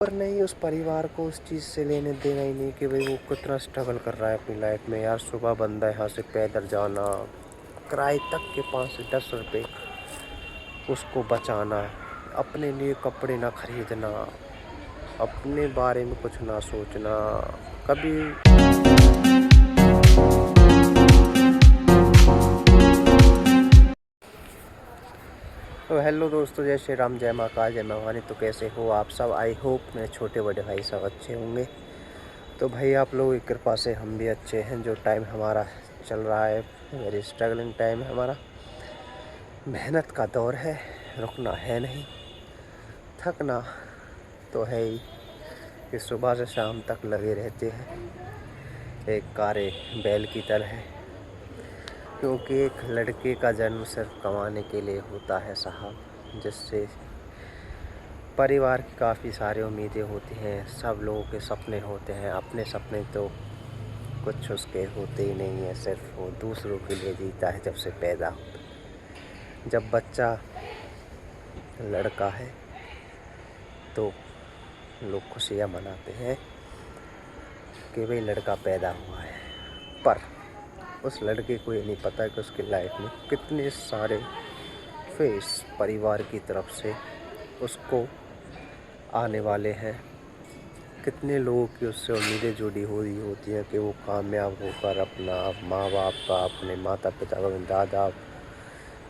और नहीं उस परिवार को उस चीज़ से लेने देना ही नहीं कि भाई वो कितना स्ट्रगल कर रहा है अपनी लाइफ में। यार सुबह बंदा यहाँ से पैदल जाना, किराए तक के 5 से 10 रुपए उसको बचाना, अपने लिए कपड़े ना खरीदना, अपने बारे में कुछ ना सोचना कभी। तो हेलो दोस्तों, जय श्री राम, जय महाकाल, जय भवानी। तो कैसे हो आप सब? आई होप मेरे छोटे बड़े भाई सब अच्छे होंगे। तो भाई आप लोगों की कृपा से हम भी अच्छे हैं। जो टाइम हमारा चल रहा है वेरी स्ट्रगलिंग टाइम है हमारा, मेहनत का दौर है, रुकना है नहीं, थकना तो है ही कि सुबह से शाम तक लगे रहते हैं एक कारे बैल की तरह है। क्योंकि एक लड़के का जन्म सिर्फ कमाने के लिए होता है साहब, जिससे परिवार की काफ़ी सारी उम्मीदें होती हैं, सब लोगों के सपने होते हैं। अपने सपने तो कुछ उसके होते ही नहीं है, सिर्फ वो दूसरों के लिए जीता है जब से पैदा होता है। जब बच्चा लड़का है तो लोग खुशियाँ मनाते हैं कि भाई लड़का पैदा हुआ है, पर उस लड़के को ये नहीं पता कि उसकी लाइफ में कितने सारे फेस परिवार की तरफ से उसको आने वाले हैं। कितने लोगों की उससे उम्मीदें जुड़ी हुई होती हैं कि वो कामयाब होकर अपना माँ बाप का, अपने माता पिता का, दादा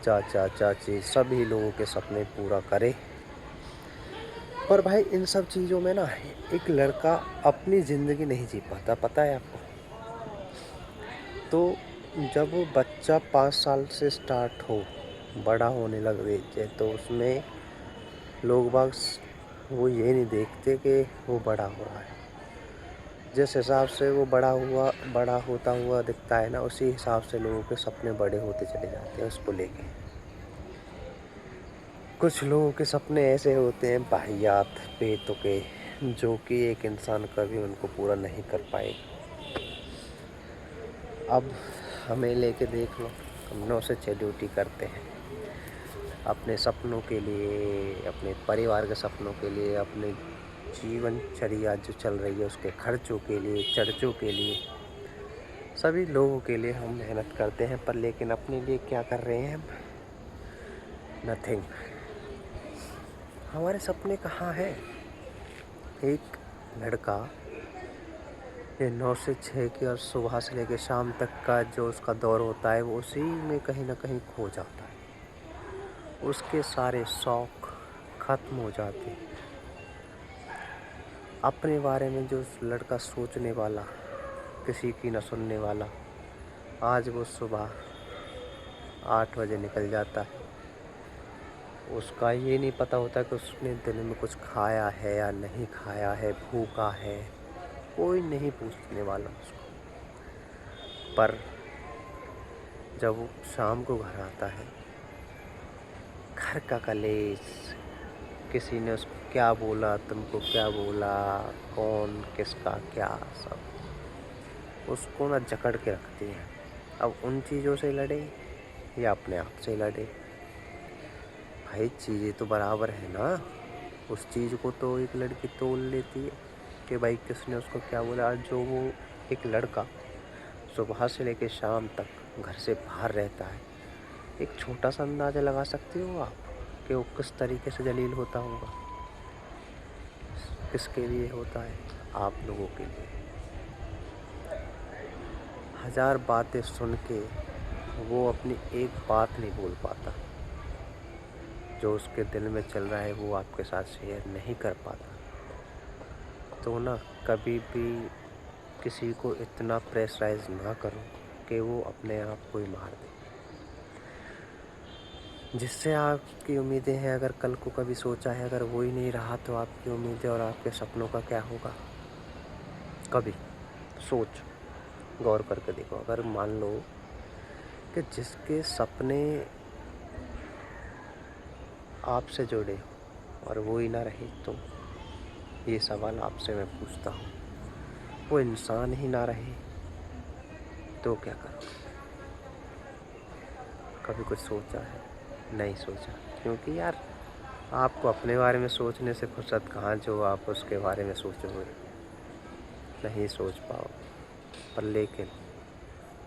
चाचा चाची सभी लोगों के सपने पूरा करे। पर भाई इन सब चीज़ों में ना एक लड़का अपनी ज़िंदगी नहीं जी पाता, पता है आपको। तो जब वो बच्चा 5 साल से स्टार्ट हो, बड़ा होने लग जाए, तो उसमें लोग बाग वो ये नहीं देखते कि वो बड़ा हो रहा है। जिस हिसाब से वो बड़ा होता हुआ दिखता है ना, उसी हिसाब से लोगों के सपने बड़े होते चले जाते हैं उसको लेके। कुछ लोगों के सपने ऐसे होते हैं वाहियात बेतुके, जो कि एक इंसान कभी उनको पूरा नहीं कर पाएगा। अब हमें लेके देख लो, हम 9 से 6 ड्यूटी करते हैं अपने सपनों के लिए, अपने परिवार के सपनों के लिए, अपने जीवनचर्या जो चल रही है उसके खर्चों के लिए, चर्चों के लिए, सभी लोगों के लिए हम मेहनत करते हैं। पर लेकिन अपने लिए क्या कर रहे हैं हम? नथिंग। हमारे सपने कहाँ हैं? एक लड़का ये 9 से 6 की और सुबह से लेकर शाम तक का जो उसका दौर होता है, वो उसी में कहीं ना कहीं खो जाता है। उसके सारे शौक खत्म हो जाते हैं। अपने बारे में जो लड़का सोचने वाला, किसी की न सुनने वाला, आज वो सुबह 8 बजे निकल जाता है। उसका ये नहीं पता होता कि उसने दिन में कुछ खाया है या नहीं खाया है, भूखा है, कोई नहीं पूछने वाला उसको। पर जब वो शाम को घर आता है, घर का कलेश, किसी ने उसको क्या बोला, तुमको क्या बोला, कौन किसका क्या, सब उसको ना जकड़ के रखती है। अब उन चीज़ों से लड़े या अपने आप से लड़े, भाई चीज़ें तो बराबर है ना। उस चीज़ को तो एक लड़की तोल लेती है कि भाई किसने उसको क्या बोला। और जो वो एक लड़का सुबह से लेकर शाम तक घर से बाहर रहता है, एक छोटा सा अंदाज़ा लगा सकते हो आप कि वो किस तरीके से जलील होता होगा। किसके लिए होता है? आप लोगों के लिए। हज़ार बातें सुन के वो अपनी एक बात नहीं बोल पाता, जो उसके दिल में चल रहा है वो आपके साथ शेयर नहीं कर पाता। तो ना कभी भी किसी को इतना प्रेशराइज ना करो कि वो अपने आप को ही मार दे। जिससे आपकी उम्मीदें हैं, अगर कल को कभी सोचा है, अगर वो ही नहीं रहा, तो आपकी उम्मीदें और आपके सपनों का क्या होगा? कभी सोच गौर करके देखो। अगर मान लो कि जिसके सपने आपसे जुड़े और वो ही ना रहे, तो ये सवाल आपसे मैं पूछता हूँ, वो इंसान ही ना रहे तो क्या करोगे? कभी कुछ सोचा है? नहीं सोचा। क्योंकि यार आपको अपने बारे में सोचने से फुर्सत कहाँ जो आप उसके बारे में सोचोगे, नहीं सोच पाओ। पर लेकिन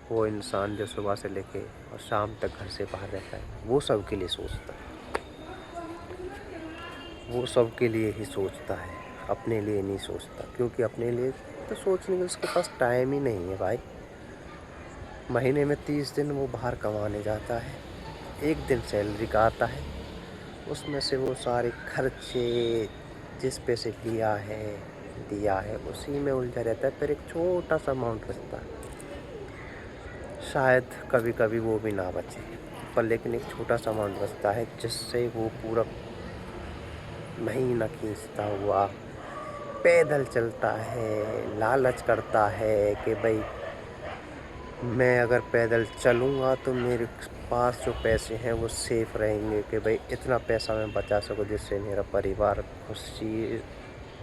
वो इंसान जो सुबह से लेके और शाम तक घर से बाहर रहता है, वो सबके लिए सोचता है, वो सबके लिए ही सोचता है, अपने लिए नहीं सोचता। क्योंकि अपने लिए तो सोचने के उसके पास टाइम ही नहीं है भाई। महीने में 30 दिन वो बाहर कमाने जाता है, एक दिन सैलरी का आता है, उसमें से वो सारे खर्चे जिस पैसे दिया है उसी में उलझा रहता है। फिर एक छोटा सा अमाउंट बचता है, शायद कभी कभी वो भी ना बचे, पर लेकिन एक छोटा सा अमाउंट बचता है जिससे वो पूरा महीना खींचता हुआ पैदल चलता है। लालच करता है कि भाई मैं अगर पैदल चलूँगा तो मेरे पास जो पैसे हैं वो सेफ रहेंगे, कि भाई इतना पैसा मैं बचा सकूँ जिससे मेरा परिवार खुशी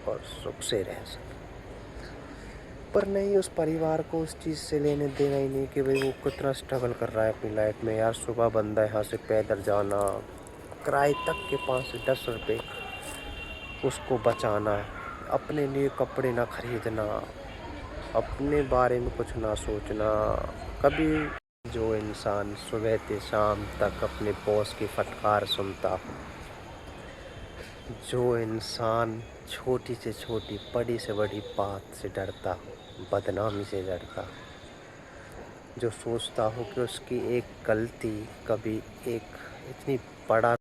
और सुख से रह सके। पर नहीं, उस परिवार को उस चीज़ से लेने देना ही नहीं कि भाई वो कितना स्ट्रगल कर रहा है अपनी लाइफ में। यार सुबह बंदा यहाँ से पैदल जाना, किराए तक के 5 से 10 रुपये उसको बचाना, अपने लिए कपड़े ना खरीदना, अपने बारे में कुछ ना सोचना कभी। जो इंसान सुबह से शाम तक अपने बॉस की फटकार सुनता हो, जो इंसान छोटी से छोटी बड़ी से बड़ी बात से डरता हो, बदनामी से डरता हो, जो सोचता हो कि उसकी एक गलती कभी एक इतनी बड़ा